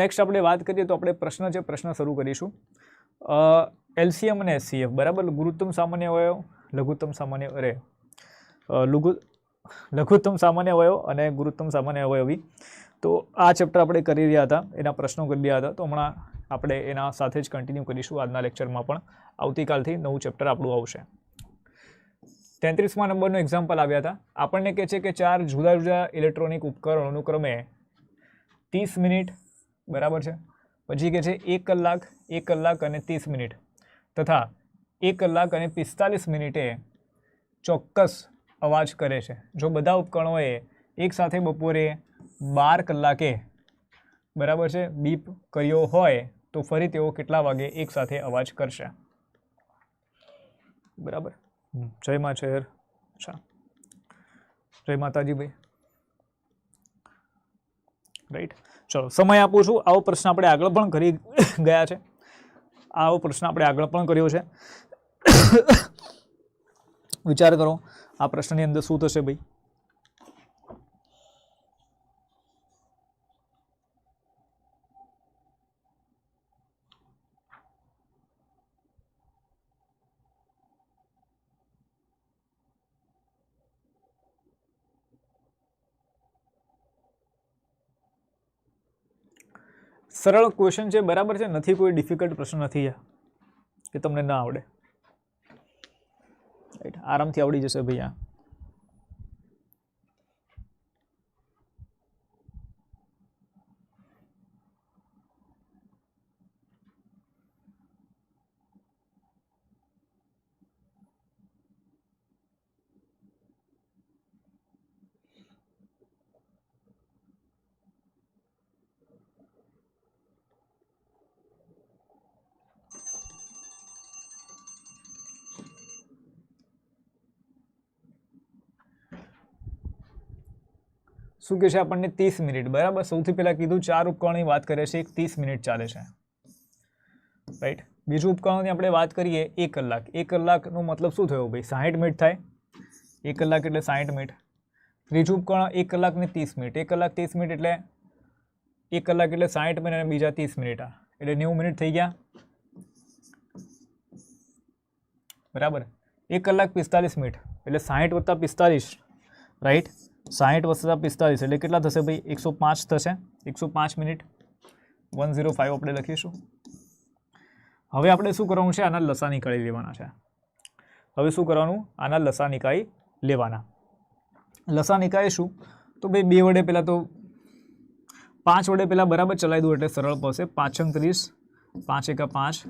Next આપણે વાત કરીએ તો આપણે પ્રશ્ન શરૂ કરીશું. એલસીએમ અને એચસીએફ બરાબર, ગુરુત્તમ સામાન્ય અવયવ, લઘુત્તમ સામાન્ય લઘુત્તમ સામાન્ય અવયવ અને ગુરુત્તમ સામાન્ય અવયવી. તો આ ચેપ્ટર આપણે કરી રહ્યા હતા, એના પ્રશ્નો કરી રહ્યા હતા. તો હમણાં આપણે એના સાથે જ કન્ટિન્યુ કરીશું આજના લેક્ચરમાં પણ. આવતીકાલથી નવું ચેપ્ટર આપણું આવશે. 33મા નંબરનો એક્ઝામ્પલ આવ્યા હતા. આપણને કહે છે કે 4 જુદા જુદા ઇલેક્ટ્રોનિક ઉપકરણ અનુક્રમે 30 મિનિટ બરાબર છે, પછી કહે છે 1 કલાક, 1 કલાક અને 30 મિનિટ તથા 1 કલાક અને 45 મિનિટે ચોક્કસ અવાજ કરે છે. જો બધા ઉપકરણોએ એક સાથે બપોરે 12 કલાકે બરાબર છે બીપ કર્યો હોય તો ફરી તેઓ કેટલા વાગે એક સાથે અવાજ કરશે? બરાબર. જય મા ચેર. જય માતાજી ભાઈ. રાઈટ. ચલો સમય આપું છું. આવો પ્રશ્ન આપણે આગળ પણ કરી ગયા છે. આવો પ્રશ્ન આપણે આગળ પણ કર્યો છે. વિચાર કરો આ પ્રશ્નની અંદર શું થશે ભાઈ? સરળ ક્વેશ્ચન છે બરાબર છે, નથી કોઈ ડિફિકલ્ટ પ્રશ્ન નથી કે તમને ના આવડે. રાઈટ, આરામથી આવડી જશે ભાઈ. શું કહે છે આપણને? 30 મિનિટ બરાબર. સૌથી પહેલા કીધું 4 ઉપકરણની વાત કરે છે, 30 મિનિટ ચાલે છે. રાઈટ. બીજું ઉપકરણની આપણે વાત કરીએ 1 કલાક. 1 કલાકનો મતલબ શું થયો ભાઈ? 60 મિનિટ થાય. 1 કલાક એટલે 60 મિનિટ. ત્રીજું ઉપકરણ 1 કલાક ને 30 મિનિટ. 1 કલાક 30 મિનિટ એટલે 1 કલાક એટલે 60 મિનિટ અને બીજા 30 મિનિટ એટલે 90 મિનિટ થઈ ગયા બરાબર. 1 કલાક 45 મિનિટ એટલે 60 વત્તા 45. રાઈટ. 60 વત્તા 45 એટલે કેટલા થશે ભાઈ? 105 થશે. 105 મિનિટ. 105 આપણે લખીશું. હવે આપણે શું કરવાનું છે? આના લસા નીકાળી લેવાના છે. હવે શું કરવાનું? આના લસા નીકાળી લેવાના. લસા નીકાળીશું તો ભાઈ 2 વડે પહેલાં તો 5 વડે પહેલાં બરાબર ચલાવી દઉં એટલે સરળ પડશે. 5 × 30, 5 × 5,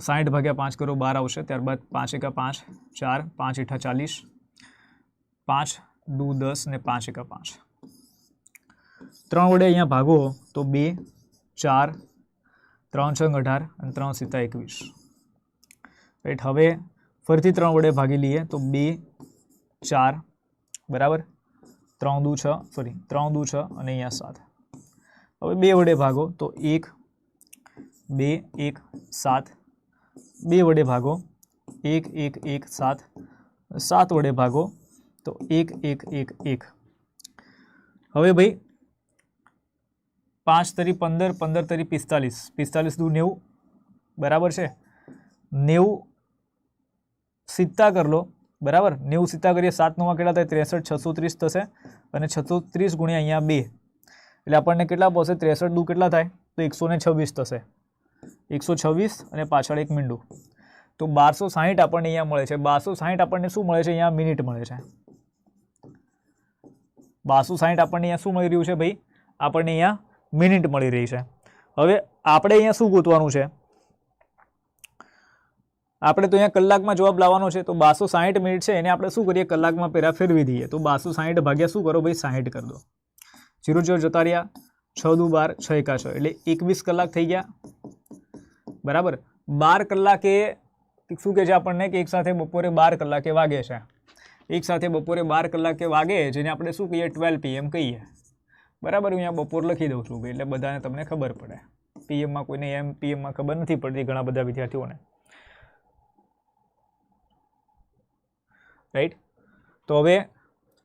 60 ભાગ્યા 5 કરો 12 આવશે. ત્યારબાદ 5 × 5 4, 5 × 40, 5 દુ 10 ને 5 × 5. 3 વડે અહીંયા ભાગો તો 2, 4, 3 × 6 18 અને 3 × 7 21. રાઈટ. હવે ફરીથી 3 વડે ભાગી લઈએ તો 2, 4 બરાબર. 3 દુ 6 અને અહીંયા 7. હવે 2 વડે ભાગો તો 1, 2, 1, 7. 2 વડે ભાગો 1, 1, 1, 7. 7 વડે ભાગો તો 1, 1, 1, 1. હવે ભાઈ 5 તરી 15, 15 તરી 45, 45 દુ 90 બરાબર છે. 90 સિત્તા કરી લો બરાબર. 90 સિત્તા કરીએ 7 9 કેટલા થાય? 63, 630 થશે અને 630 ગુણ્યા અહીંયા 2 એટલે આપણને કેટલા પહોંચે? 63 દુ કેટલા થાય? તો 126 થશે. 126 અને પાછળ 1 મીંડું તો 1260 આપણને અહીંયા મળે છે. 1260 આપણને શું મળે છે? અહીંયા મિનિટ મળે છે. 1260 આપણને અહીંયા શું મળી રહ્યું છે ભાઈ? આપણને અહીંયા મિનિટ મળી રહી છે. હવે આપણે અહીંયા શું ગોતવાનું છે? આપણે તો અહીંયા કલાકમાં જવાબ લાવવાનો છે. તો 1260 મિનિટ છે એને આપણે શું કરીએ? કલાકમાં પહેલાં ફેરવી દઈએ. તો 1260 ભાગ્યા શું કરો ભાઈ? 60 કરી દો. 0 0 જતા રહ્યા. 6 દુ 12, 6 એકા 6 એટલે 21 કલાક થઈ ગયા બરાબર. 12 કલાકે શું કહે છે આપણને? કે એક સાથે બપોરે 12 કલાકે વાગે છે. એક સાથે બપોરે 12 કલાકે વાગે જેને આપણે શું કહીએ? 12 PM કહીએ બરાબર. હું અહીંયા બપોર લખી દઉં છું એટલે બધાને તમને ખબર પડે. પીએમમાં કોઈને એમ પીએમમાં ખબર નથી પડતી ઘણા બધા વિદ્યાર્થીઓને. રાઈટ. તો હવે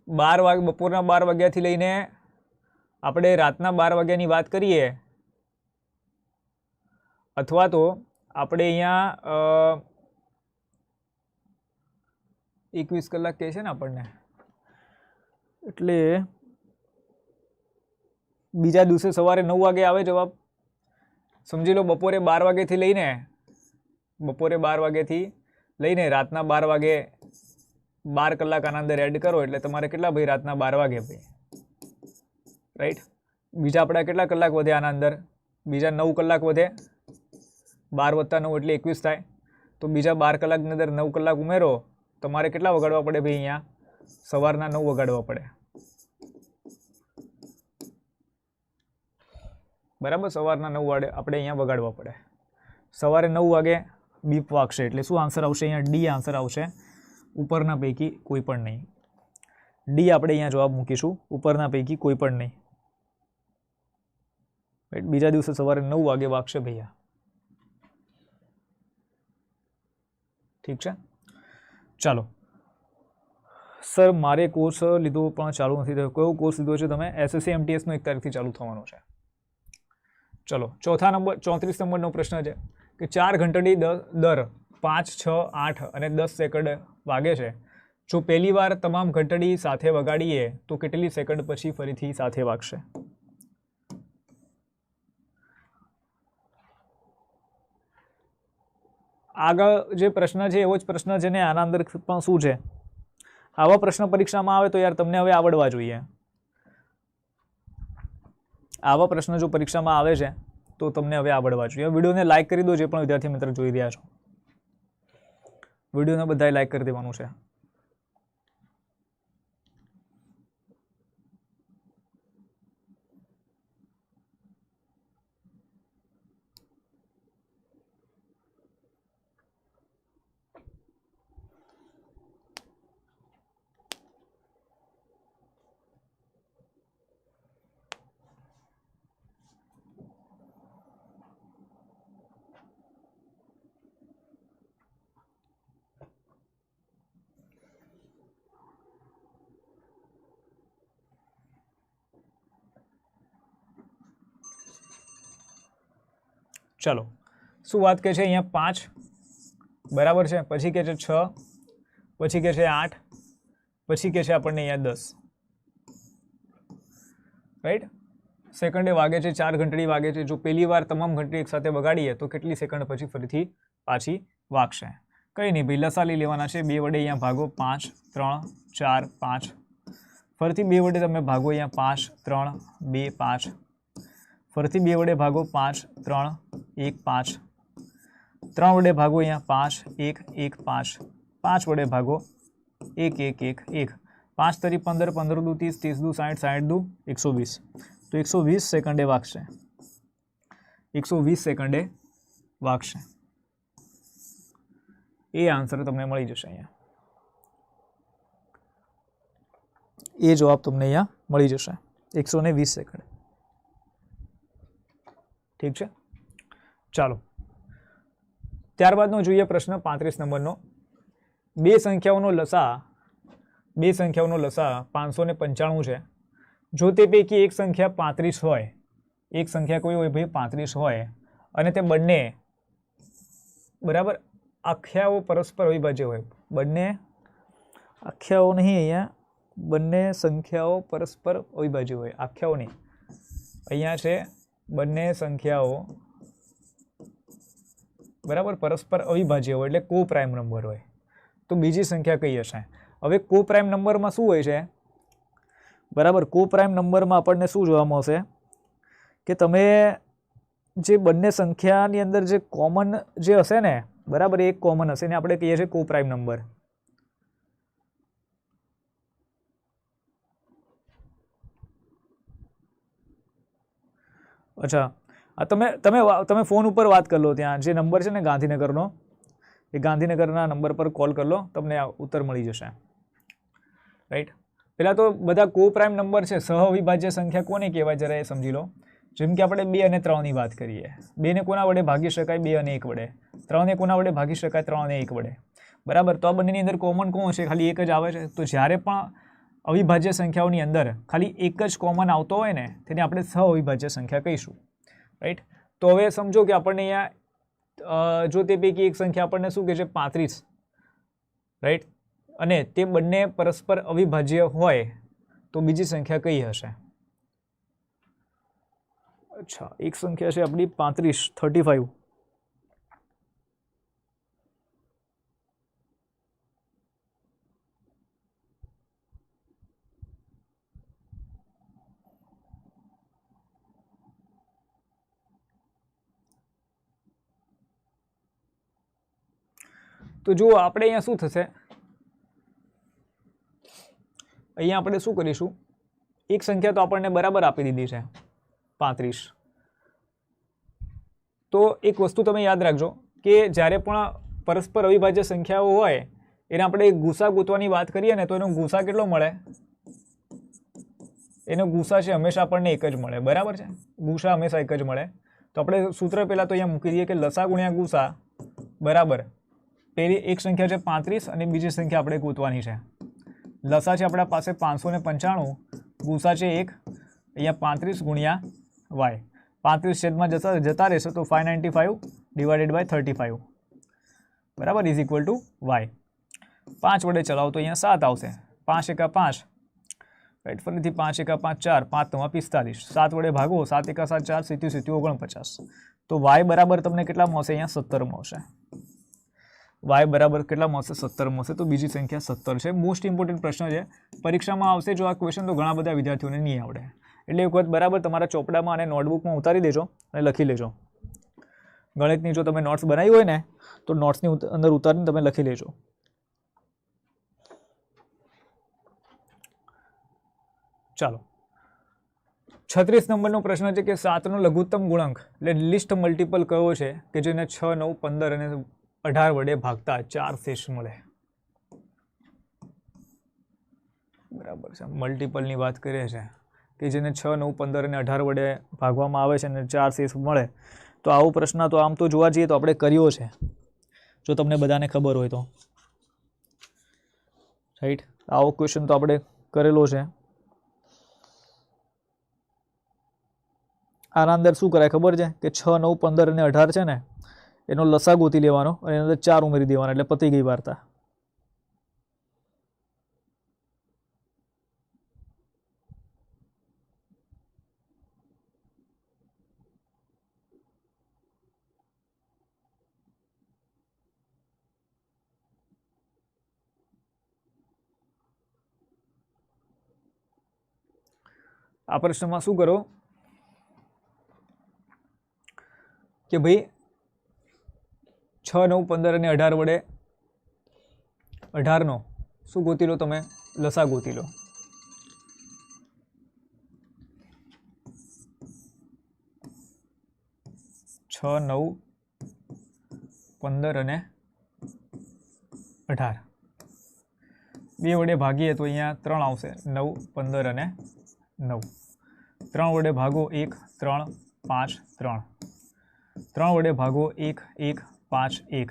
12 વાગે બપોરના 12 વાગ્યાથી લઈને આપણે રાતના 12 વાગ્યાની વાત કરીએ અથવા તો આપણે અહીંયા 21 કલાક કહે છે ને આપણને, એટલે બીજા દિવસે સવારે 9 વાગે આવે જવાબ. સમજી લો બપોરે 12 વાગ્યાથી લઈને રાતના 12 વાગે 12 કલાક આના અંદર એડ કરો એટલે તમારે કેટલા ભાઈ રાતના 12 વાગે ભાઈ, રાઈટ. બીજા આપણા કેટલા કલાક વધે આના અંદર? બીજા 9 કલાક વધે. 12 + 9 એટલે 21 થાય. તો બીજા 12 કલાકની અંદર 9 કલાક ઉમેરો, તમારે કેટલા વગાડવા પડે ભાઈ? અહીંયા સવારના 9 વગાડવા પડે, બરાબર. સવારના 9 વાગે આપણે અહીંયા વગાડવા પડે. સવારે 9 વાગે બીપ વાગશે એટલે શું આન્સર આવશે? અહીંયા ડી આન્સર આવશે, ઉપરના પૈકી કોઈ પણ નહીં. ડી આપણે અહીંયા જવાબ મૂકીશું, ઉપરના પૈકી કોઈ પણ નહીં. રાઈટ. બીજા દિવસે સવારે 9 વાગે વાગશે ભૈયા. ઠીક છે, ચાલો. સર મારે કોર્સ લીધો પણ ચાલુ નથી થયો. કયો કોર્સ લીધો છે તમે? SSC MTS નો 1 તારીખથી ચાલુ થવાનો છે. ચલો, 34 નંબરનો પ્રશ્ન છે કે 4 ઘંટડી દર 5, 6, 8 અને 10 સેકન્ડ વાગે છે. જો પહેલી વાર તમામ ઘંટડી સાથે વગાડીએ તો કેટલી સેકન્ડ પછી ફરીથી સાથે વાગશે? આગળ જે પ્રશ્ન છે એવો જ પ્રશ્ન છે ને આના અંદર પણ શું છે? આવા પ્રશ્ન પરીક્ષામાં આવે તો યાર તમને હવે આવડવા જોઈએ. આવા પ્રશ્ન જો પરીક્ષામાં આવે છે તો તમને હવે આવડવા જોઈએ. વિડીયોને લાઇક કરી દો જે પણ વિદ્યાર્થી મિત્રો જોઈ રહ્યા છો. વિડીયોને બધાએ લાઇક કરી દેવાનું છે. ચલો, શું વાત કહે છે અહીંયા? 5 બરાબર છે, પછી કહે છે 6, પછી કહે છે 8, પછી કહે છે આપણને અહીંયા 10. રાઈટ. સેકન્ડે વાગે છે, 4 ઘંટડી વાગે છે. જો પહેલી વાર તમામ ઘંટડી એક સાથે વગાડીએ તો કેટલી સેકન્ડ પછી ફરીથી પાછી વાગશે? કંઈ નહીં ભાઈ, લસાલી લેવાના છે. 2 વડે અહીંયા ભાગો, 5, 3, 4, 5. ફરીથી 2 વડે તમે ભાગો, અહીંયા 5, 3, 2, 5. ફરીથી 2 વડે ભાગો, 5, 3, 1, 5. 3 વડે ભાગો, અહીંયા 5, 1, 1, 5. 5 વડે ભાગો, 1, 1, 1, 1. 5 તરી 15, 15 દુ 30, 30 દુ 60, 60 દુ 120. તો 120 સેકન્ડે વાગશે. 120 સેકન્ડે વાગશે. એ આન્સર તમને મળી જશે અહીંયા. એ જવાબ તમને અહીંયા મળી જશે, 120 સેકન્ડ. ઠીક છે, ચાલો. ત્યારબાદનો જોઈએ પ્રશ્ન 35 નંબરનો. બે સંખ્યાઓનો લસા 595 છે. જો તે પૈકી એક સંખ્યા 35 હોય, એક સંખ્યા કોઈ હોય ભાઈ 35 હોય અને તે બંને બરાબર આખ્યાઓ પરસ્પર અવિભાજ્ય હોય. બંને આખ્યાઓ નહીં, અહીંયા બંને સંખ્યાઓ પરસ્પર અવિભાજ્ય હોય. આખ્યાઓ નહીં, અહીંયા છે બંને સંખ્યાઓ બરાબર પરસ્પર અવિભાજ્ય હોય એટલે કો પ્રાઇમ નંબર હોય. તો બીજી સંખ્યા કઈ હશે? હવે કો પ્રાઇમ નંબરમાં શું હોય છે? બરાબર, કો પ્રાઇમ નંબરમાં આપણને શું જોવા મળશે કે તમે જે બંને સંખ્યાની અંદર જે કોમન જે હશે ને, બરાબર, એક કોમન હશે ને આપણે કહીએ છીએ કો પ્રાઇમ નંબર. અચ્છા, તમે ફોન ઉપર વાત કરી લો. ત્યાં જે નંબર છે ને ગાંધીનગરનો, એ ગાંધીનગરના નંબર પર કોલ કરી લો, તમને ઉત્તર મળી જશે. રાઈટ. પહેલાં તો બધા કો પ્રાઇમ નંબર છે, સહઅવિભાજ્ય સંખ્યા કોને કહેવાય જરા એ સમજી લો. જેમ કે આપણે 2 અને 3ની વાત કરીએ. 2 ને કોના વડે ભાગી શકાય? 2 અને 1 વડે. 3 ને કોના વડે ભાગી શકાય? 3 અને 1 વડે. બરાબર. તો આ બંનેની અંદર કોમન કોણ છે? ખાલી એક જ આવે છે. તો જ્યારે પણ અવિભાજ્ય સંખ્યાઓની અંદર ખાલી એક જ કોમન આવતો હોય ને તેને આપણે સહઅવિભાજ્ય સંખ્યા કહીશું, રાઈટ. તો હવે સમજો કે આપણને અહીંયા જો તે પૈકી એક સંખ્યા આપણને શું કહે છે 35, રાઈટ, અને તે બંને પરસ્પર અવિભાજ્ય હોય તો બીજી સંખ્યા કઈ હશે? અચ્છા, એક સંખ્યા છે આપણી 35. તો જુઓ આપણે અહીંયા શું થશે, અહીંયા આપણે શું કરીશું, એક સંખ્યા તો આપણને બરાબર આપી દીધી છે 35. તો એક વસ્તુ તમે યાદ રાખજો કે જ્યારે પણ પરસ્પર અવિભાજ્ય સંખ્યાઓ હોય એને આપણે ગુસા ગોતવાની વાત કરીએ ને તો એનો ગુસા કેટલો મળે? એનો ગુસા છે હંમેશા આપણને એક જ મળે, બરાબર છે, ગુસા હંમેશા એક જ મળે. તો આપણે સૂત્ર પહેલાં તો અહીંયા મૂકી દઈએ કે લસા ગુણ્યા ગુસા બરાબર પેલી એક સંખ્યા છે 35 અને બીજી સંખ્યા આપણે ગોતવાની છે. લસા છે આપણા પાસે 595, ગુસા છે 1, અહીંયા 35 ગુણ્યા વાય, 35 છેદમાં જતા રહેશે તો 595 ડિવાઇડેડ બાય 35 બરાબર ઇઝ ઇક્વલ ટુ વાય. 5 વડે ચલાવો તો અહીંયા 7 આવશે, 5 એકા 5, રાઈટ, ફરીથી 5 એકા 5 4, 5 નવા 45, 7 વડે ભાગો, 7 એકા 7 4, 7 7 49. તો વાય બરાબર તમને કેટલા મળશે? અહીંયા 17 મળશે. વાય બરાબર કેટલા મળશે? 17 મળશે. તો બીજી સંખ્યા 17 છે. મોસ્ટ ઇમ્પોર્ટન્ટ પ્રશ્ન છે, પરીક્ષામાં આવશે જો આ ક્વેશ્ચન તો ઘણા બધા વિદ્યાર્થીઓને નહીં આવડે, એટલે એક વખત બરાબર તમારા ચોપડામાં અને નોટબુકમાં ઉતારી દેજો અને લખી લેજો. ગણિતની જો તમે નોટ્સ બનાવી હોય ને તો નોટ્સની અંદર ઉતારીને તમે લખી લેજો. ચાલો, 36 નંબરનો પ્રશ્ન છે કે 7નો લઘુત્તમ ગુણાંક એટલે લિસ્ટ મલ્ટિપલ કયો છે કે જેને 6, 9, 15 અને 18 વડે ભાગતા 4 શેષ મળે? બરાબર છે, મલ્ટિપલની વાત કરીએ છે કે જેને 6, 9, 15 અને 18 વડે ભાગવામાં આવે છે અને 4 શેષ મળે. તો આવો પ્રશ્ન તો આમ તો જોવા જઈએ તો આપણે કર્યો છે, જો તમને બધાને ખબર હોય તો, રાઈટ. આવો ક્વેશ્ચન તો આપણે કરેલો છે. આના અંદર શું કરાય ખબર છે કે 6, 9, 15 અને 18 છે ને એનો લસા ગોતી લેવાનો અને એની અંદર 4 ઉમેરી દેવાના એટલે પતી ગઈ વાર્તા. આ પ્રશ્નમાં શું કરો કે ભાઈ 6, 9, 15 અને 18 વડે 18નો શું ગોતી લો? તમે લસા ગોતી લો. છ 9, 15 અને 18 બે વડે ભાગીએ તો અહીંયા 3 આવશે, 9, 15 અને 9. 3 વડે ભાગો 1, 3, 5, 3. 3 વડે ભાગો 1, 1, 5, 1.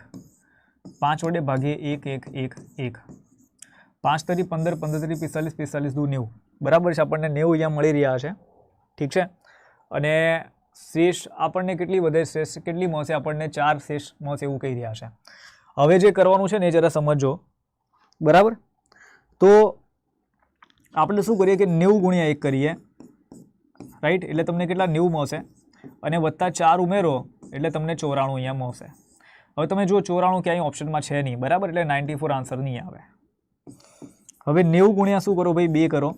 5 વડે ભાગીએ 1, 1, 1, 1. 5 તરી 15, 15 તરી 45, 45 દુ 90. બરાબર છે, આપણને 90 અહીંયા મળી રહ્યા છે, ઠીક છે. અને શેષ આપણને કેટલી વધે, શેષ કેટલી મળશે? આપણને 4 શેષ મળશે એવું કહી રહ્યા છે. હવે જે કરવાનું છે ને એ જરા સમજો, બરાબર. તો આપણે શું કરીએ કે 90 ગુણ્યા 1 કરીએ, રાઈટ, એટલે તમને કેટલા 90 મળશે અને વત્તા 4 ઉમેરો એટલે તમને 94 અહીંયા મળશે. હવે તમે જુઓ 94 ક્યાંય ઓપ્શનમાં છે નહીં, બરાબર, એટલે 94 આન્સર નહીં આવે. હવે 90 ગુણ્યા શું કરો ભાઈ? 2 કરો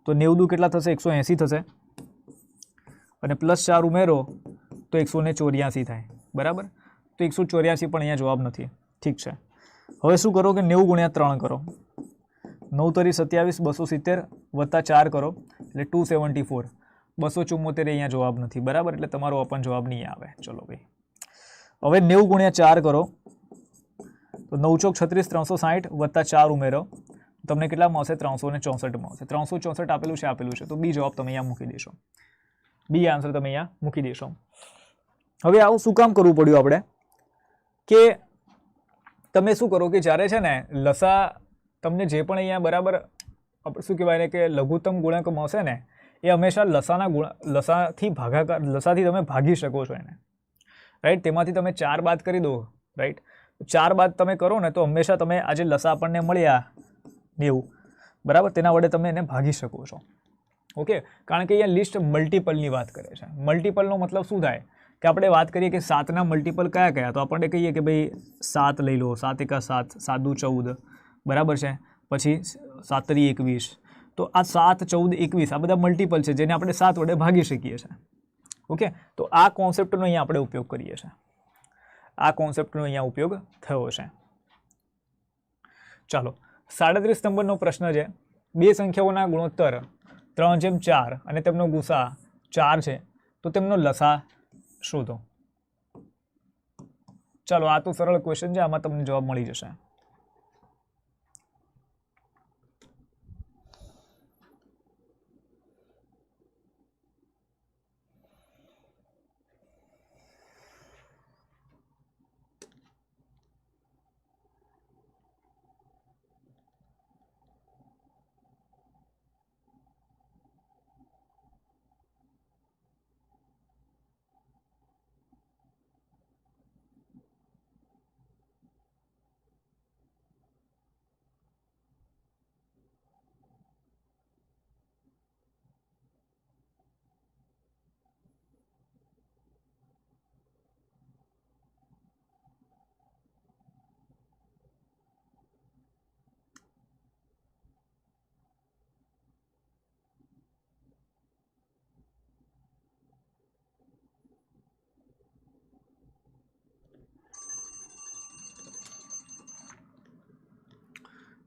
તો 90 દુ કેટલા થશે? 180 થશે અને પ્લસ 4 ઉમેરો તો 184 થાય, બરાબર. તો 184 પણ અહીંયા જવાબ નથી, ઠીક છે. હવે શું કરો કે 90 ગુણ્યા 3 કરો, 9 તરી 27, 270 વત્તા 4 કરો એટલે 274, 274 અહીંયા જવાબ નથી, બરાબર, એટલે તમારો પણ જવાબ નહીં આવે. ચલો ભાઈ, હવે 90 ગુણ્યા 4 કરો તો 9 ચોક 36, 360 વત્તા 4 ઉમેરો તમને કેટલા મળશે? 364 મળશે. 364 આપેલું છે તો બી જવાબ તમે અહીંયા મૂકી દેશો, બી આન્સર તમે અહીંયા મૂકી દેશો. હવે આવું શું કામ કરવું પડ્યું આપણે કે તમે શું કરો કે જ્યારે છે ને લસા તમને જે પણ અહીંયા બરાબર આપણે શું કહેવાય ને કે લઘુત્તમ ગુણાંક મળશે ને એ હંમેશા લસાથી તમે ભાગી શકો છો એને, રાઈટ. તેમાંથી તમે 4 બાદ કરી દો, રાઈટ. 4 બાદ તમે કરો ને તો હંમેશા તમે આજે લસા આપણને મળ્યા 90, બરાબર, તેના વડે તમે એને ભાગી શકો છો. ઓકે, કારણ કે અહીંયા લિસ્ટ મલ્ટિપલની વાત કરે છે. મલ્ટિપલનો મતલબ શું થાય કે આપણે વાત કરીએ કે 7ના મલ્ટિપલ કયા કયા, તો આપણને કહીએ કે ભાઈ 7 લઈ લો, 7 એકા 7, 7 દુ 14, બરાબર છે. પછી 7 તરી 21, તો આ 7, 14, 21 આ બધા મલ્ટિપલ છે જેને આપણે 7 વડે ભાગી શકીએ છીએ. ઓકે, તો આ કોન્સેપ્ટનો અહીંયા આપણે ઉપયોગ કરીએ છીએ. આ કોન્સેપ્ટનો અહીંયા ઉપયોગ થયો છે. ચાલો, 37 નંબરનો પ્રશ્ન છે. બે સંખ્યાઓના ગુણોત્તર 3/4 અને તેમનો ગુસા 4 છે, તો તેમનો લસા શોધો. ચાલો, આ તો સરળ ક્વેશ્ચન છે, આમાં તમને જવાબ મળી જશે.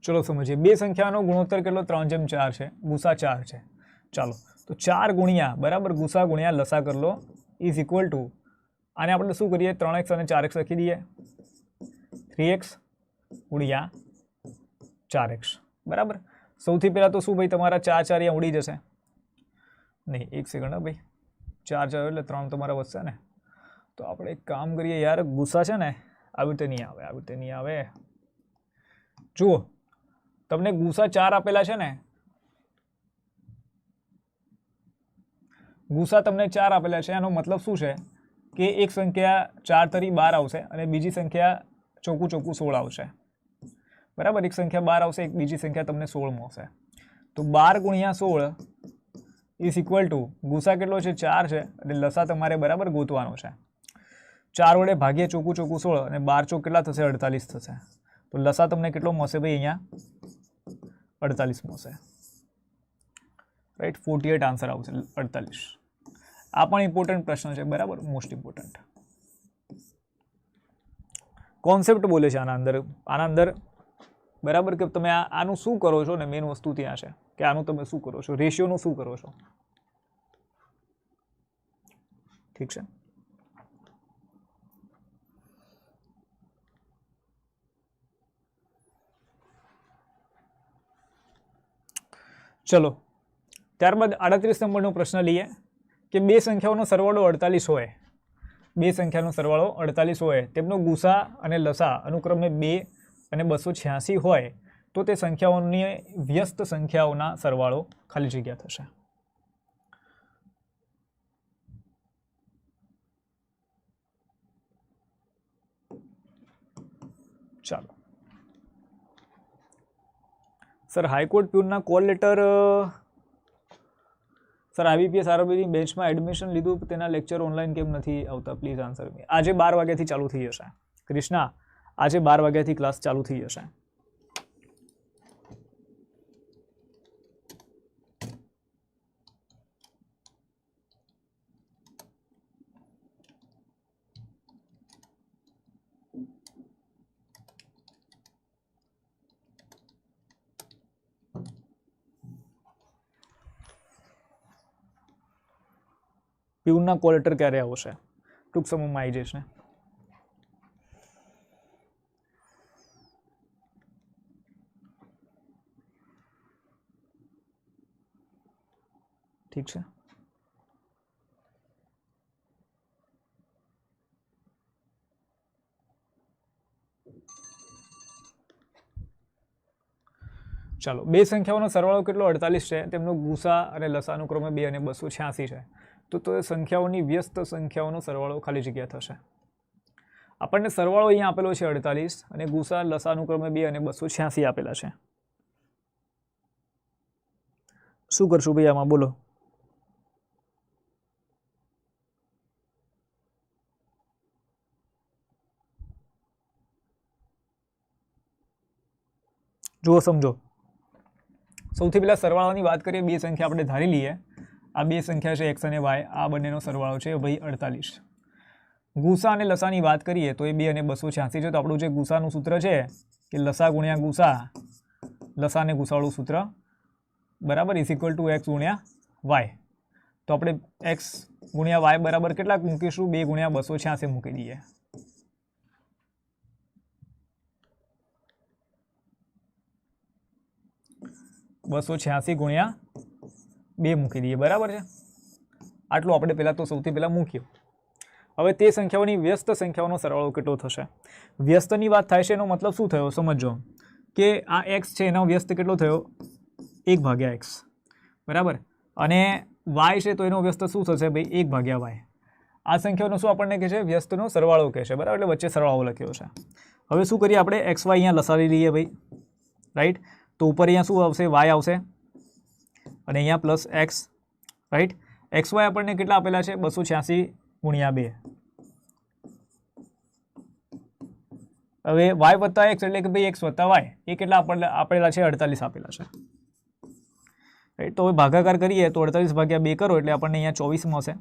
ચલો સમજીએ. બે સંખ્યાનો ગુણોત્તર કેટલો? 3/4 છે, ગુસા 4 છે. ચાલો, તો 4 ગુણ્યા, બરાબર, ગુસા ગુણ્યા લસા કરી લો ઇઝ ઇક્વલ ટુ, આને આપણે શું કરીએ, 3x અને 4x લખી દઈએ, 3x ગુણ્યા 4x, બરાબર. સૌથી પહેલાં તો શું ભાઈ, તમારા 4 અહીંયા ઉડી જશે નહીં, એક સેકન્ડ હા ભાઈ, 4 એટલે 3 તમારા વધશે ને. તો આપણે એક કામ કરીએ યાર, ગુસ્સા છે ને આવી રીતે નહીં આવે, આવી રીતે નહીં આવે. જુઓ, તમને ગુસા 4 આપેલા છે ને, ગુસા તમને 4 આપેલા છે, એનો મતલબ શું છે કે એક સંખ્યા 4 તરી 12 આવશે અને બીજી સંખ્યા ચોખ્ખું 16 આવશે, બરાબર. એક સંખ્યા 12 આવશે, એક બીજી સંખ્યા તમને 16 મળશે. તો 12 ગુણ્યા 16 ઇઝ ઇક્વલ ટુ, ગુસા કેટલો છે? 4 છે, એટલે લસા તમારે બરાબર ગોતવાનો છે. 4 વડે ભાગીએ ચોખ્ખું 16 અને 12 ચોક કેટલા થશે? 48 થશે. તો લસા તમને કેટલો મળશે ભાઈ? અહીંયા 48 મળશે, રાઈટ. 48 આન્સર આવશે, 48. આ પણ ઇમ્પોર્ટન્ટ પ્રશ્ન છે, બરાબર, મોસ્ટ ઇમ્પોર્ટન્ટ કોન્સેપ્ટ બોલે છે આના અંદર, બરાબર. કે તમે આનું શું કરો છો ને, મેઇન વસ્તુ ત્યાં છે કે આનું તમે શું કરો છો, રેશિયોનું શું કરો છો, ઠીક છે. ચલો, ત્યારબાદ 38 નંબરનો પ્રશ્ન લઈએ કે બે સંખ્યાઓનો સરવાળો 48 હોય, બે સંખ્યાનો સરવાળો 48 હોય, તેમનો ગુસા અને લસા અનુક્રમે 2 અને 286 હોય, તો તે સંખ્યાઓની વ્યસ્ત સંખ્યાઓના સરવાળો ખાલી જગ્યા થશે. ચાલો સર, હાઈકોર્ટ પ્યુનના કોલ લેટર, સર IBPS આરઆરબીની બેન્ચમાં એડમિશન લીધું, તેના લેક્ચર ઓનલાઈન કેમ નથી આવતા? Please answer me. આજે 12 વાગ્યાથી ચાલુ થઈ જશે ક્રિષ્ના, આજે 12 વાગ્યાથી ક્લાસ ચાલુ થઈ જશે. પ્યુનના કોલ લેટર ક્યારે આવશે? ટૂંક સમયમાં આવી જશે. ઠીક છે. ચાલો, બે સંખ્યાઓનો સરવાળો કેટલો 48 છે, તેમનો ગુસા અને લસાનું ક્રમે 2 અને 286 છે. તો એ સંખ્યાઓની વ્યસ્ત સંખ્યાઓનો સરવાળો ખાલી જગ્યા થશે. આપણને સરવાળો અહીંયા આપેલો છે 48 અને ગુસા લસાનું ક્રમે 2 અને 286 આપેલા છે. શું કરશું ભાઈ આમાં, બોલો? જુઓ, સમજો. સૌથી પહેલા સરવાળાની વાત કરીએ. બે સંખ્યા આપણે ધારી લઈએ. આ બે સંખ્યા છે x અને y. આ બંનેનો સરવાળો છે ભાઈ 48. ગુસા અને લસાની વાત કરીએ તો એ 2 અને 286 છે. તો આપણું જે ગુસાનું સૂત્ર છે કે લસા ગુણ્યા ગુસા, લસા અને ગુસાવાળું સૂત્ર બરાબર ઇઝ ઇક્વલ ટુ x ગુણ્યા y. તો આપણે x ગુણ્યા y બરાબર કેટલાક મૂકીશું? 2 ગુણ્યા 286 મૂકી દઈએ. $286 ગુણ્યા 2 મૂકી દઈએ, બરાબર છે. આટલું આપણે પહેલાં તો સૌથી પહેલાં મૂક્યું. હવે તે સંખ્યાઓની વ્યસ્ત સંખ્યાઓનો સરવાળો કેટલો થશે? વ્યસ્તની વાત થાય છે એનો મતલબ શું થયો સમજો કે આ x છે એનો વ્યસ્ત કેટલો થયો? 1/x, બરાબર. અને y છે તો એનો વ્યસ્ત શું થશે ભાઈ? 1/y. આ સંખ્યાઓનો શું આપણને કહે છે? વ્યસ્તનો સરવાળો કહે છે, બરાબર. એટલે વચ્ચે સરવાળો લખ્યો છે. હવે શું કરીએ આપણે? xy અહીંયા લસાવી લઈએ ભાઈ, રાઈટ. તો ઉપર અહીંયા શું આવશે? y આવશે અને અહીંયા પ્લસ x, રાઈટ. xy આપણને કેટલા આપેલા છે? 286 ગુણ્યા 2. હવે y વત્તા x એટલે કે ભાઈ x વત્તા y એ કેટલા આપેલા છે? 48 આપેલા છે, રાઈટ. તો હવે ભાગાકાર કરીએ તો 48/2 કરો એટલે આપણને અહીંયા 24 મળશે.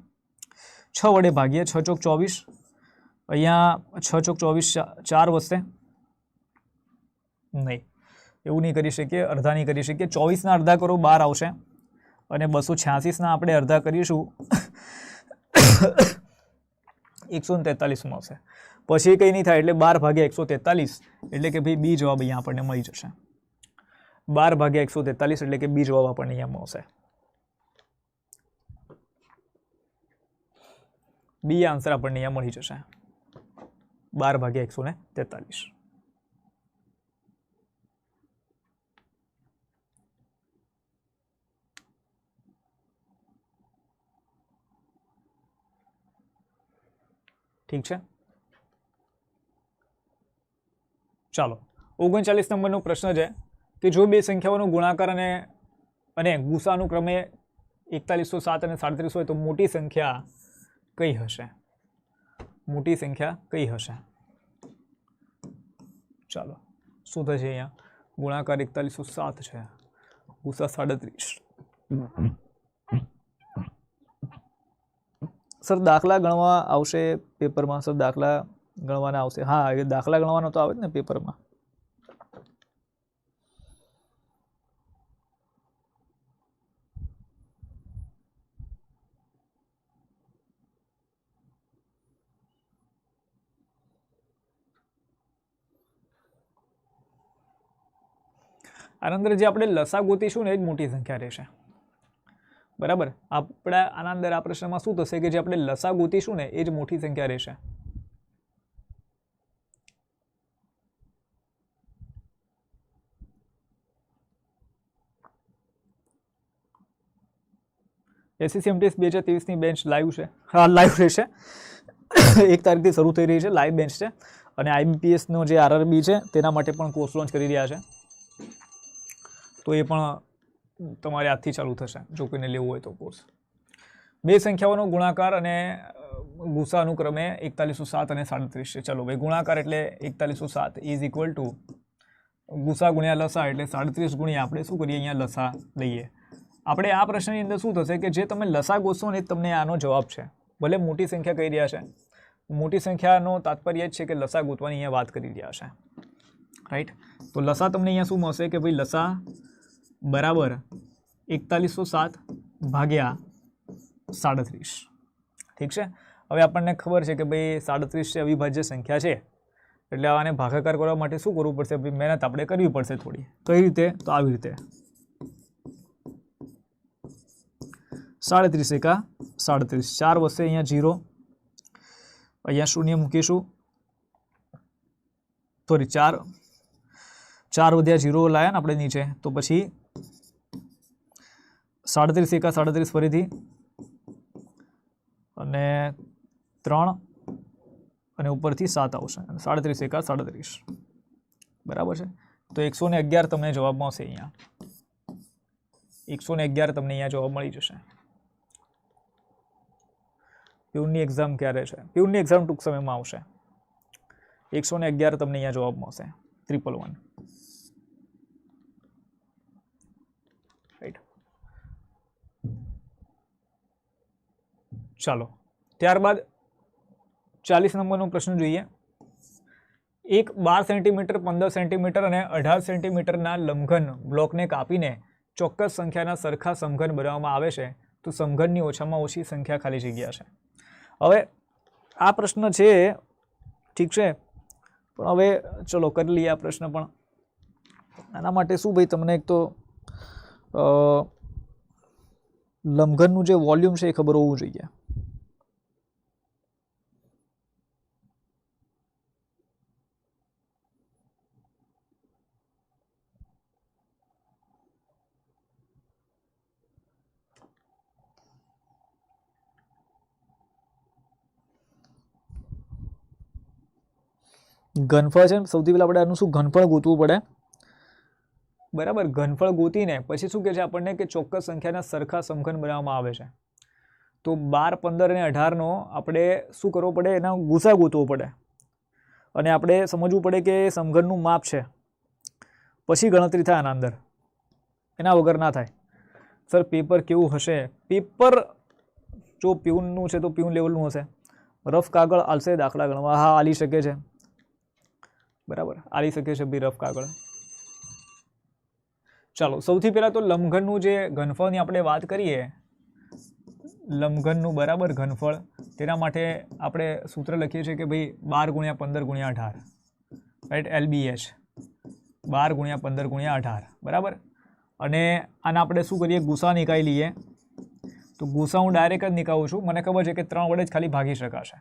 6 વડે ભાગીએ, 6 ચોક 24, અહીંયા 6 ચોક 24 4 વધશે નહીં, એવું નહીં કરી શકીએ, અડધા નહીં કરી શકીએ. 24ના અડધા કરો 12 આવશે અને 286ના આપણે અડધા કરીશું 143 મળશે. પછી કંઈ નહીં થાય એટલે 12/143 એટલે કે ભાઈ બી જવાબ અહીંયા આપણને મળી જશે. 12/143 એટલે કે બી જવાબ આપણને અહીંયા મળશે. બી આન્સર આપણને અહીંયા મળી જશે 12/143. ઠીક છે. ચાલો, 39 નંબરનો પ્રશ્ન છે કે જો બે સંખ્યાઓનો ગુણાકાર અને ગુસાનું ક્રમે 4107 અને 37 હોય તો મોટી સંખ્યા કઈ હશે? મોટી સંખ્યા કઈ હશે? ચાલો, શું થશે અહીંયા? ગુણાકાર 4107 છે, ગુસા 37. સર દાખલા ગણવા આવશે પેપરમાં? સર દાખલા ગણવાના આવશે? હા, એ દાખલા ગણવાનો તો આવે જ ને પેપરમાં. આના અંદર જે આપણે લસા ગોતીશું ને એ જ મોટી સંખ્યા રહેશે, બરાબર. આપણે આના અંદર આ પ્રશ્નમાં શું થશે કે જે આપણે લસા ગોતીશું ને એ જ મોટી સંખ્યા રહેશે. SCCMTS 2023ની બેન્ચ લાઈવ છે. હા, લાઈવ રહેશે. 1 તારીખથી શરૂ થઈ રહી છે, લાઈવ બેન્ચ છે. અને IBPSનો જે RRB છે તેના માટે પણ કોર્સ લોન્ચ કરી રહ્યા છે. તો એ પણ તમારે આજથી ચાલુ થશે જો કોઈને લેવું હોય તો કોર્સ. બે સંખ્યાઓનો ગુણાકાર અને ગુસા અનુક્રમે 4107 અને 37 છે. ચલો ભાઈ, ગુણાકાર એટલે 4107 ઇઝ ઇક્વલ ટુ ગુસા ગુણ્યા લસા એટલે 37 ગુણ્યા આપણે શું કરીએ અહીંયા લસા લઈએ. આપણે આ પ્રશ્નની અંદર શું થશે કે જે તમે લસા ગોતશો ને તમને આનો જવાબ છે. ભલે મોટી સંખ્યા કહી રહ્યા છે, મોટી સંખ્યાનો તાત્પર્ય જ છે કે લસા ગોતવાની અહીંયા વાત કરી રહ્યા છે, રાઈટ. તો લસા તમને અહીંયા શું મળશે કે ભાઈ લસા બરાબર 4107 ભાગ્યા 37. ઠીક છે. હવે આપણને ખબર છે કે ભાઈ 37 છે અવિભાજ્ય સંખ્યા છે એટલે આને ભાગાકાર કરવા માટે શું કરવું પડશે? ભાઈ મહેનત આપણે કરવી પડશે થોડી. કઈ રીતે? તો આવી રીતે 37 એકા 37, 4 વધશે, અહીંયા 0, અહીંયા શૂન્ય મૂકીશું, સોરી 4 4 વધ્યા 0 લાયા ને આપણે નીચે, તો પછી 37 એકા 37 ફરીથી, અને 3 અને ઉપરથી 7 આવશે, 37 એકા 37, બરાબર છે. તો 111 તમને જવાબ મળશે અહીંયા, 111 તમને અહીંયા જવાબ મળી જશે. પ્યુનની એક્ઝામ ક્યારે છે? પ્યુનની એક્ઝામ ટૂંક સમયમાં આવશે. 111 તમને અહીંયા જવાબ મળશે, 111. રાઈટ. ચાલો, ત્યારબાદ 40 નંબરનો પ્રશ્ન જોઈએ. એક 12 સેન્ટીમીટર, 15 સેન્ટીમીટર અને 18 સેન્ટીમીટરના લંબઘન બ્લોકને કાપીને ચોક્કસ સંખ્યાના સરખા સમઘન બનાવવામાં આવે છે, તો સમઘનની ઓછામાં ઓછી સંખ્યા ખાલી જગ્યા છે. હવે આ પ્રશ્ન છે, ઠીક છે, પણ હવે ચલો કરી લઈએ આ પ્રશ્ન. પણ આના માટે શું ભાઈ, તમને એક તો લંબઘનનું જે વોલ્યુમ છે એ ખબર હોવું જોઈએ. ઘનફળ છે, સૌથી પહેલાં આપણે આનું શું ઘનફળ ગોતવું પડે, બરાબર. ઘનફળ ગોતીને પછી શું કહે છે આપણને કે ચોક્કસ સંખ્યાના સરખા સમઘન બનાવવામાં આવે છે. તો 12, 15 અને 18નો આપણે શું કરવો પડે, એના ગુસા ગોતવો પડે, અને આપણે સમજવું પડે કે સમઘનનું માપ છે, પછી ગણતરી થાય આના અંદર, એના વગર ના થાય. સર પેપર કેવું હશે? પેપર જો પ્યુનનું છે તો પ્યુન લેવલનું હશે. રફ કાગળ આલશે દાખલા ગણવા? હા, આલી શકે છે, બરાબર, આલી શકે છે ભાઈ રફ કાગળ. ચાલો, સૌથી પહેલાં તો લંબઘનનું જે ઘનફળની આપણે વાત કરીએ, લંબઘનનું બરાબર ઘનફળ, તેના માટે આપણે સૂત્ર લખીએ છીએ કે ભાઈ 12 × 15 × 18, રાઈટ, LBH, 12 × 15 × 18, બરાબર. અને આના આપણે શું કરીએ, ગુસા નીકાળી લઈએ. તો ગુસા હું ડાયરેક્ટ જ નીકાળું છું, મને ખબર છે કે 3 વડે જ ખાલી ભાગી શકાશે,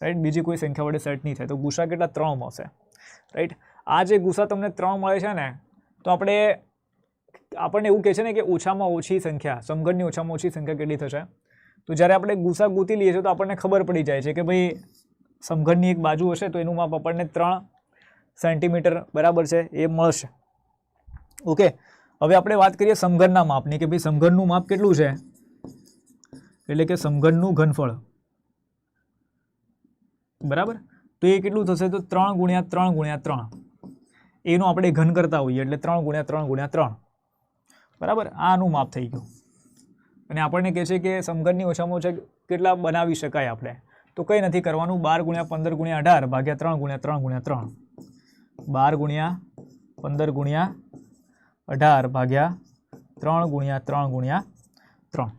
રાઈટ, બીજી કોઈ સંખ્યા વડે સેટ નહીં થાય. તો ગુસા કેટલા? 3 મળશે, રાઈટ. આ જે ગુસા તમને 3 મળે છે ને, તો આપણને એવું કહે છે ને કે ઓછામાં ઓછી સંખ્યા, સમઘનની ઓછામાં ઓછી સંખ્યા કેટલી થશે? તો જ્યારે આપણે ગુસા ગોતી લઈએ છીએ તો આપણને ખબર પડી જાય છે કે ભાઈ સમઘનની એક બાજુ હશે તો એનું માપ આપણને 3 સેન્ટીમીટર બરાબર છે એ મળશે. ઓકે, હવે આપણે વાત કરીએ સમઘનના માપની કે ભાઈ સમઘનનું માપ કેટલું છે, એટલે કે સમઘનનું ઘનફળ, બરાબર. તો એ કેટલું થશે? તો 3 × 3 × 3, એનું આપણે ઘન કરતા હોઈએ એટલે 3 × 3 × 3, બરાબર. આનું માપ થઈ ગયું. અને આપણને કહે છે કે સમઘનની ઓછામાં ઓછા કેટલા બનાવી શકાય આપણે, તો કંઈ નથી કરવાનું, 12 × 15 × 18 ભાગ્યા 3 × 3 × 3, 12 × 15 × 18 ભાગ્યા 3 × 3 × 3,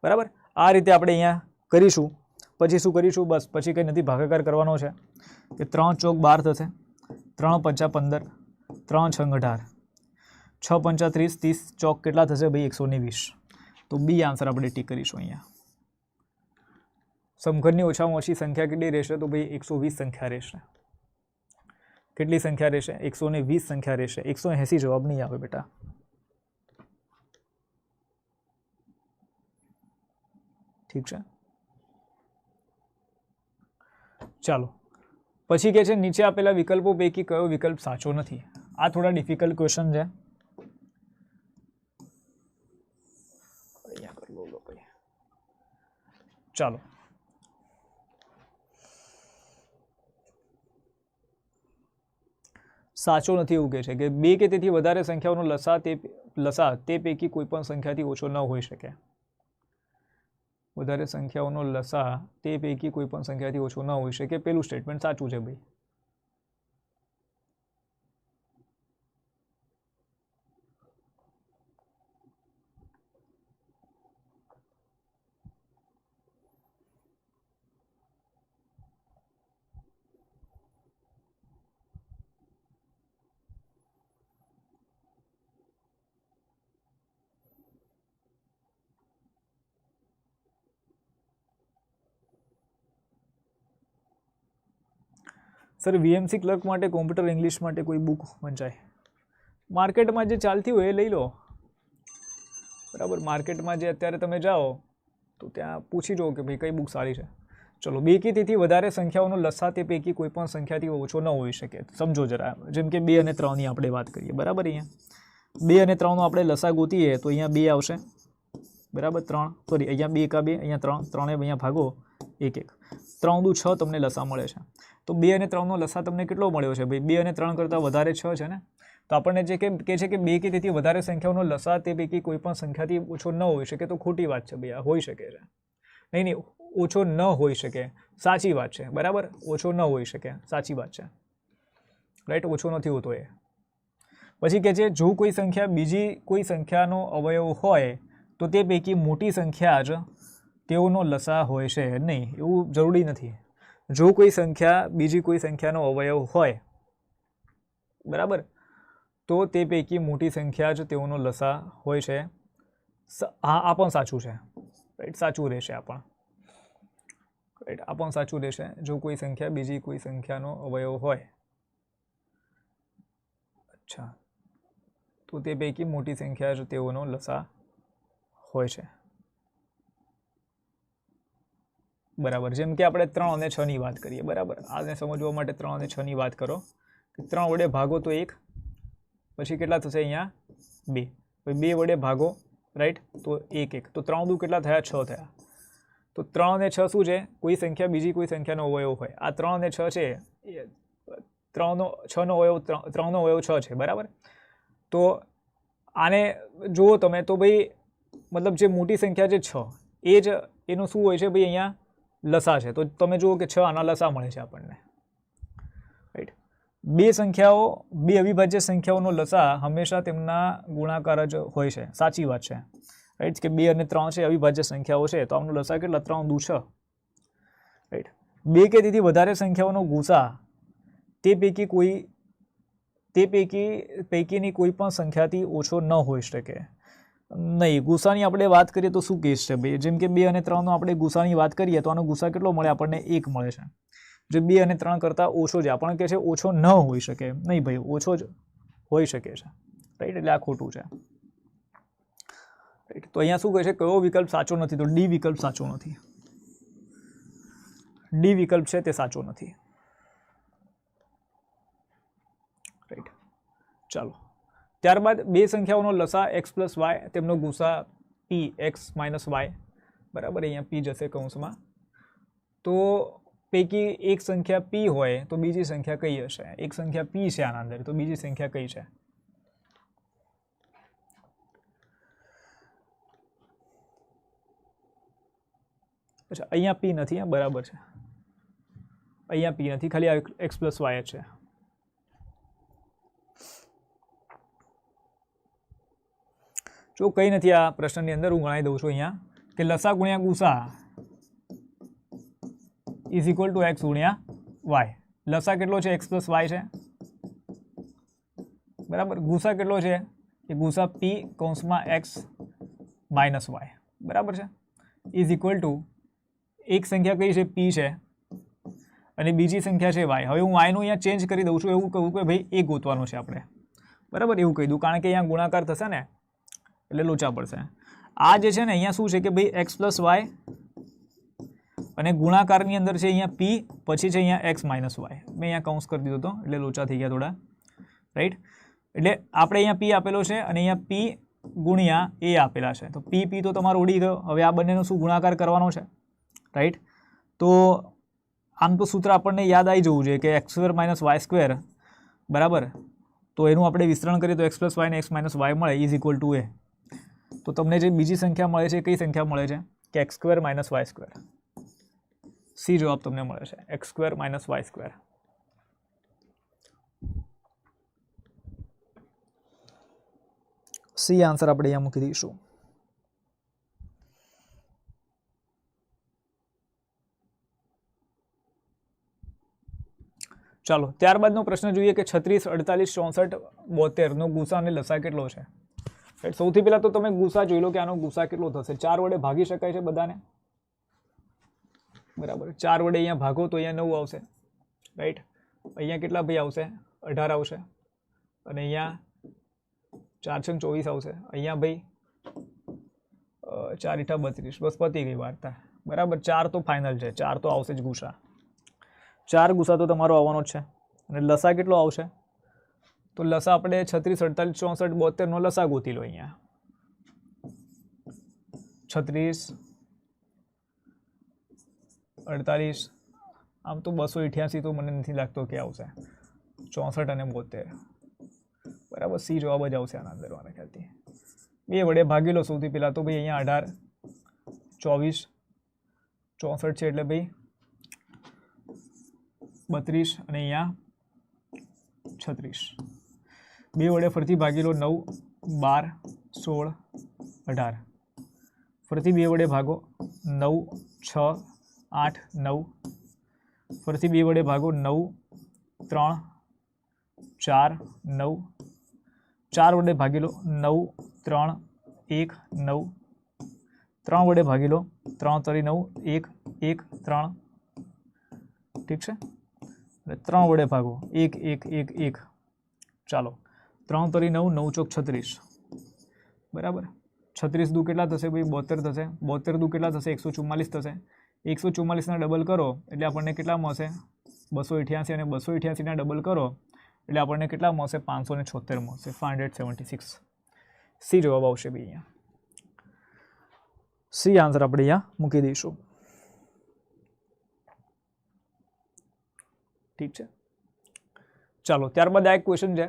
બરાબર. આ રીતે આપણે અહીંયા કરીશું. પછી શું કરીશું? બસ પછી કંઈ નથી, ભાગાકાર કરવાનો છે કે 3 ચોક 12 થશે, 3 પંચા 15, 3 છંગ 18, 6 પંચા 30, 30 ચોક કેટલા થશે ભાઈ? 120. તો બી આન્સર આપણે ટીક કરીશું અહીંયા. સમઘનની ઓછામાં ઓછી સંખ્યા કેટલી રહેશે? તો ભાઈ 120 સંખ્યા રહેશે. કેટલી સંખ્યા રહેશે? 120 સંખ્યા રહેશે. 180 જવાબ નહીં આવે બેટા. ઠીક છે, ચાલો. પછી કે છે નીચે આપેલા વિકલ્પો પૈકી કયો વિકલ્પ સાચો નથી? આ થોડા ડિફિકલ્ટ ક્વેશ્ચન છે. ચાલો, સાચો નથી એવું કહે છે કે 2 કે તેથી વધારે સંખ્યાઓનો લસા તે પૈકી કોઈ પણ સંખ્યાથી ઓછો ન હોઈ શકે. વધારે સંખ્યાઓનો લસા તે પૈકી કોઈ પણ સંખ્યાથી ઓછો ન હોઈ શકે, પેલું સ્ટેટમેન્ટ સાચું છે ભાઈ. સર વીએમસી ક્લર્ક માટે કોમ્પ્યુટર ઇંગ્લિશ માટે કોઈ બુક વંચાય? માર્કેટમાં જે ચાલતી હોય એ લઈ લો, બરાબર. માર્કેટમાં જે અત્યારે તમે જાઓ તો ત્યાં પૂછી જુઓ કે ભાઈ કઈ બુક સારી છે. ચલો, બે કે તેથી વધારે સંખ્યાઓનો લસા તે પૈકી કોઈ પણ સંખ્યાથી ઓછો ન હોઈ શકે. સમજો જરા, જેમ કે 2 અને 3ની આપણે વાત કરીએ, બરાબર. અહીંયા 2 અને 3નો આપણે લસા ગોતીએ તો અહીંયા 2 આવશે, બરાબર. 3 સોરી, અહીંયા 2 એકા 2, અહીંયા 3, 3 અહીંયા ભાગો 1 1, 3 દુ 6 તમને લસા મળે છે. તો 2 અને 3નો લસા તમને કેટલો મળ્યો છે ભાઈ? 2 અને 3 કરતાં વધારે 6 છે ને. તો આપણને જે કહે છે કે 2 કે તેથી વધારે સંખ્યાઓનો લસા તે પૈકી કોઈ પણ સંખ્યાથી ઓછો ન હોઈ શકે, તો ખોટી વાત છે ભાઈ. આ હોઈ શકે છે. નહીં, ઓછો ન હોઈ શકે, સાચી વાત છે, બરાબર. ઓછો ન હોઈ શકે, સાચી વાત છે, રાઈટ. ઓછો નથી હોતો એ. પછી કહે છે જો કોઈ સંખ્યા બીજી કોઈ સંખ્યાનો અવયવ હોય તો તે પૈકી મોટી સંખ્યા જ તેઓનો લસા હોય છે. નહીં, એવું જરૂરી નથી. જો કોઈ સંખ્યા બીજી કોઈ સંખ્યાનો અવયવ હોય, બરાબર, તો તે પૈકી મોટી સંખ્યા જ તેઓનો લસા હોય છે. હા, આ પણ સાચું છે, રાઈટ. સાચું રહેશે આ પણ, રાઈટ. આ પણ સાચું રહેશે. જો કોઈ સંખ્યા બીજી કોઈ સંખ્યાનો અવયવ હોય, અચ્છા, તો તે પૈકી મોટી સંખ્યા જ તેઓનો લસા હોય છે, બરાબર. જેમ કે આપણે 3 અને 6ની વાત કરીએ, બરાબર. આને સમજવા માટે 3 અને 6ની વાત કરો કે 3 વડે ભાગો તો 1, પછી કેટલા થશે અહીંયા 2, પછી 2 વડે ભાગો, રાઈટ, તો 1 1, તો 3 દુ કેટલા થયા? 6 થયા. તો 3 અને 6 શું છે? કોઈ સંખ્યા બીજી કોઈ સંખ્યાનો અવયવ હોય. આ 3 અને 6 છે, 3નો અવયવ 6 છે, બરાબર. તો આને જુઓ તમે તો ભાઈ, મતલબ જે મોટી સંખ્યા છે 6, એ જ એનું શું હોય છે ભાઈ? અહીંયા લસા છે. તો તમે જુઓ કે 6 આના લસા મળે છે આપણને, રાઈટ. બે સંખ્યાઓ, બે અવિભાજ્ય સંખ્યાઓનો લસા હંમેશા તેમના ગુણાકાર જ હોય છે. સાચી વાત છે, રાઈટ. કે 2 અને 3 છે અવિભાજ્ય સંખ્યાઓ છે, તો આમનો લસા કેટલા? 3 દુ 6, રાઈટ. 2 કે તેથી વધારે સંખ્યાઓનો ગુસા તે પૈકીની કોઈ પણ સંખ્યાથી ઓછો ન હોઈ શકે. નહીં, ગુસાની આપણે વાત કરીએ તો શું કેસ છે ભાઈ? જેમ કે 2 અને 3નો આપણે ગુસાની વાત કરીએ તો આનો ગુસા કેટલો મળે આપણને? 1 મળે છે. જે 2 અને 3 કરતાં ઓછો છે, આપણને કહે છે ઓછો ન હોઈ શકે. નહીં ભાઈ, ઓછો જ હોઈ શકે છે, રાઈટ. એટલે આ ખોટું છે, રાઈટ. તો અહીંયા શું કહે છે? કયો વિકલ્પ સાચો નથી? તો ડી વિકલ્પ સાચો નથી. ડી વિકલ્પ છે તે સાચો નથી, રાઈટ. ચાલો, ત્યારબાદ બે સંખ્યાઓનો લસા x પ્લસ વાય, તેમનો ગુસા p x માઇનસ વાય, બરાબર. અહીંયા p જશે કૌંસમાં. તો પૈકી એક સંખ્યા p હોય તો બીજી સંખ્યા કઈ હશે? એક સંખ્યા p છે આના અંદર, તો બીજી સંખ્યા કઈ છે? અચ્છા, અહીંયા p નથી, બરાબર છે. અહીંયા p નથી, ખાલી x પ્લસ વાય છે. જો કંઈ નથી આ પ્રશ્નની અંદર, હું ગણાવી દઉં છું અહીંયા કે લસા ગુણ્યા ગુસા ઇઝ ઇક્વલ ટુ x ગુણ્યા વાય. લસા કેટલો છે? x પ્લસ વાય છે, બરાબર. ગુસા કેટલો છે? એ ગુસા p કૌંસમાં x માઇનસ વાય, બરાબર છે, ઇઝ ઇક્વલ ટુ એક સંખ્યા કઈ છે? p છે, અને બીજી સંખ્યા છે y. હવે હું y નું અહીંયા ચેન્જ કરી દઉં છું, એવું કહું કે ભાઈ એ ગોતવાનું છે આપણે, બરાબર. એવું કહી દઉં, કારણ કે અહીંયા ગુણાકાર થશે ને એટલે લોચા પડશે. આ જે છે ને અહીંયા શું છે કે ભાઈ x પ્લસ વાય, અને ગુણાકારની અંદર છે અહીંયા p, પછી છે અહીંયા x માઇનસ વાય. મેં અહીંયા કૌંસ કરી દીધો હતો એટલે લોચા થઈ ગયા થોડા, રાઈટ. એટલે આપણે અહીંયા p આપેલો છે અને અહીંયા p ગુણ્યા a આપેલા છે. તો p તો તમારો ઉડી ગયો. હવે આ બંનેનો શું ગુણાકાર કરવાનો છે, રાઈટ. તો આમ તો સૂત્ર આપણને યાદ આવી જવું જોઈએ કે x² માઇનસ y², બરાબર. તો એનું આપણે વિસ્તરણ કરીએ તો x પ્લસ વાય ને x માઇનસ વાય મળે ઇઝ ઇક્વલ ટુ a. તો તમને જે બીજી સંખ્યા મળે છે કઈ સંખ્યા મળે છે? કે x² માઇનસ y². સી જવાબ તમને મળે છે, x² minus y². C answer આપણે અહીંયા મૂકી દઈશું. ચાલો, ત્યારબાદનો પ્રશ્ન જોઈએ કે 36, 48, 64, 72 નો ગુસા અને લસા કેટલો છે? રાઈટ. સૌથી પહેલા તો તમે ગુસા જોઈ લો કે આનો ગુસા કેટલો થશે. 4 વડે ભાગી શકાય છે બધાને, બરાબર. 4 વડે અહીંયા ભાગો તો અહીંયા 9 આવશે, રાઈટ. અહીંયા કેટલા ભાઈ આવશે 18 આવશે અને અહીંયા 4 છંગ 24 આવશે અહીંયા ભાઈ 4 × 32 બસ પતી ગઈ વાર્તા બરાબર 4 તો ફાઇનલ છે 4 તો આવશે જ ગુસા 4 ગુસા તો તમારો આવવાનો જ છે અને લસા કેટલો આવશે તો લસા આપણે 36 48 64 72 નો લસા ગોતી લો અહીંયા 36 48 આમ તો 288 તો મને નથી લાગતો કે આવશે 64 અને 72 બરાબર સી જવાબ જ આવશે આના અંદર મારા ખ્યાલથી 2 વડે ભાગી લો સૌથી પહેલાં તો ભાઈ અહીંયા 18 24 64 છે એટલે ભાઈ 32 અને અહીંયા 36 2 વડે ફરીથી ભાગી લો 9 12 16 18 ફરીથી 2 વડે ભાગો 9 6 8 9 ફરીથી 2 વડે ભાગો 9 3 4 9 4 વડે ભાગી લો 9 3 1 9 3 વડે ભાગી લો 3 તરી 9 1 1 3 ઠીક છે અને 3 વડે ભાગો 1 1 1 1 ચાલો 3 તરી 9 9 ચોક 36 બરાબર 36 દુ કેટલા થશે ભાઈ 72 થશે 72 દુ કેટલા થશે 144 થશે 144 ના ડબલ કરો એટલે આપણને કેટલા મળશે 288 અને 288 ના ડબલ કરો એટલે આપણને કેટલા મળશે 576 મળશે 576 સી જવાબ આવશે ભાઈ અહીંયા સી આન્સર આપણે અહીંયા મૂકી દઈશું ઠીક છે ચાલો ત્યારબાદ આ એક ક્વેશ્ચન છે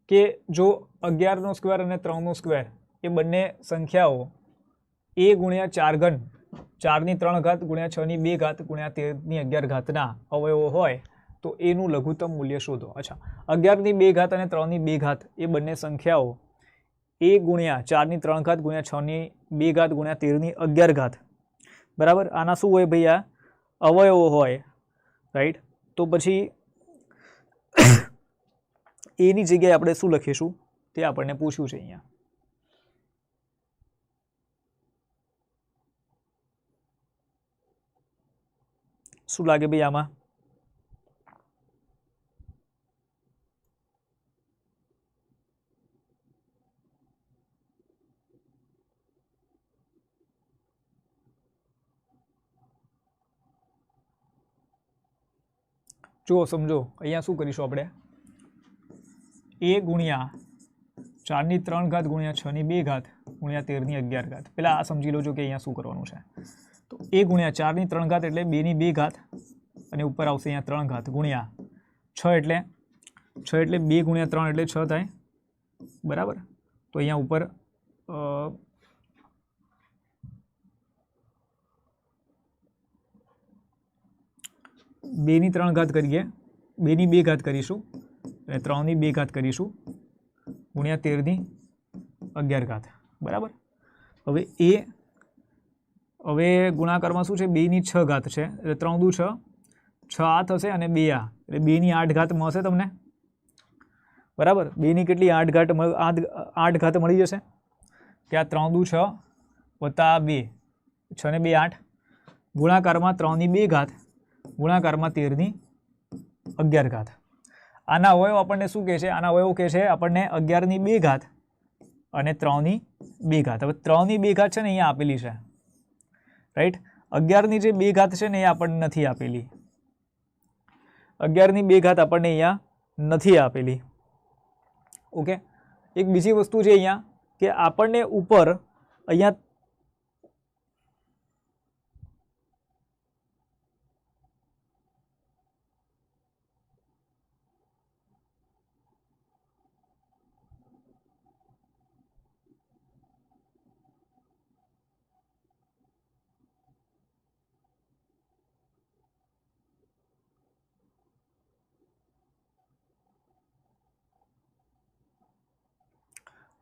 કે જો 11 નો સ્ક્વેર અને 3 નો સ્ક્વેર એ બંને સંખ્યાઓ a ગુણ્યા 4 ઘન 4 ની 3 ઘાત ગુણ્યા 6 ની 2 ઘાત ગુણ્યા 13 ની 11 ઘાતના અવયવો હોય તો એનું લઘુત્તમ મૂલ્ય શોધો અચ્છા 11 ની 2 ઘાત અને 3 ની 2 ઘાત એ બંને સંખ્યાઓ a ગુણ્યા 4 ની 3 ઘાત ગુણ્યા 6 ની 2 ઘાત ગુણ્યા 13 ની 11 ઘાત બરાબર આના શું હોય ભાઈ આ અવયવો હોય રાઈટ તો પછી a ની જગ્યાએ આપણે શું લખીશું તે આપણને પૂછ્યું છે અહીંયા શું લાગે ભાઈ આમાં જો સમજો અહીંયા શું કરીશું આપણે a ગુણ્યા 4 ની 3 ઘાત ગુણ્યા 6 ની 2 ઘાત ગુણ્યા 13 ની 11 ઘાત પહેલા આ સમજી લોજો કે અહીંયા શું કરવાનું છે તો a ગુણ્યા 4 ની 3 ઘાત એટલે 2 ની 2 ઘાત અને ઉપર આવશે અહીંયા 3 ઘાત ગુણ્યા 6 એટલે 2 ગુણ્યા 3 એટલે 6 થાય બરાબર તો અહીંયા ઉપર 2 ની 3 ઘાત કરીએ 2 ની 2 ઘાત કરીશું અને 3 ની 2 ઘાત કરીશું ગુણ્યા 13 ની 11 ઘાત બરાબર હવે ગુણાકારમાં શું છે 2 ની 6 ઘાત છે એટલે 3 દુ 6 6 આ થશે અને 2 આ એટલે 2 ની 8 ઘાત મળશે તમને બરાબર 2 ની કેટલી 8 ઘાત મળી જશે કે આ 3 દુ 6 વત્તા 2 6 ને 2 8 ગુણાકારમાં 3 ની 2 ઘાત ગુણાકારમાં 13 ની 11 ઘાત આના અવયવ આપણને શું કહે છે આના અવયવ કહે છે આપણને 11 ની 2 ઘાત અને 3 ની 2 ઘાત હવે 3 ની 2 ઘાત છે ને અહીંયા આપેલી છે રાઈટ 11 ની જે 2 ઘાત છે ને એ આપણને નથી આપેલી 11 ની 2 ઘાત આપણને અહીંયા નથી આપેલી ઓકે એક બીજી વસ્તુ છે અહીંયા કે આપણને ઉપર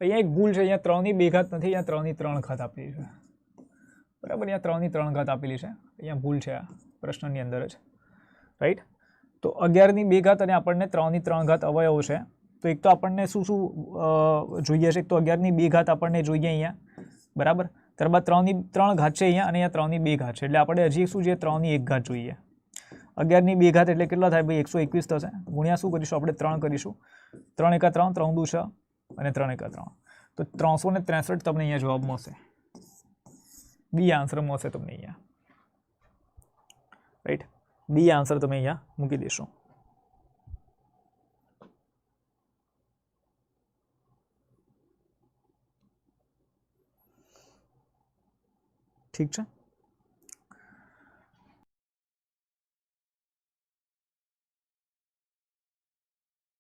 અહીંયા એક ભૂલ છે અહીંયા 3 ની 2 ઘાત નથી અહીંયા 3 ની 3 ઘાત આપેલી છે બરાબર અહીંયા 3 ની 3 ઘાત આપેલી છે અહીંયા ભૂલ છે આ પ્રશ્નની અંદર જ રાઈટ તો 11 ની 2 ઘાત અને આપણને 3 ની 3 ઘાત અવયવો છે તો એક તો આપણને શું જોઈએ છે એક તો 11 ની 2 ઘાત આપણને જોઈએ અહીંયા બરાબર ત્યારબાદ 3 ની 3 ઘાત છે અહીંયા અને અહીંયા 3 ની 2 ઘાત છે એટલે આપણે હજી શું છે 3 ની 1 ઘાત જોઈએ 11 ની 2 ઘાત એટલે કેટલા થાય ભાઈ 121 થશે ગુણ્યા શું કરીશું આપણે 3 કરીશું 3 એકા 3 3 દુ 6 અને 3 એકા 3 તો 363 તમને અહીંયા જવાબ મળશે બી આન્સર મળશે તમને અહીંયા રાઈટ બી આન્સર તમે અહીંયા મૂકી દેશો ઠીક છે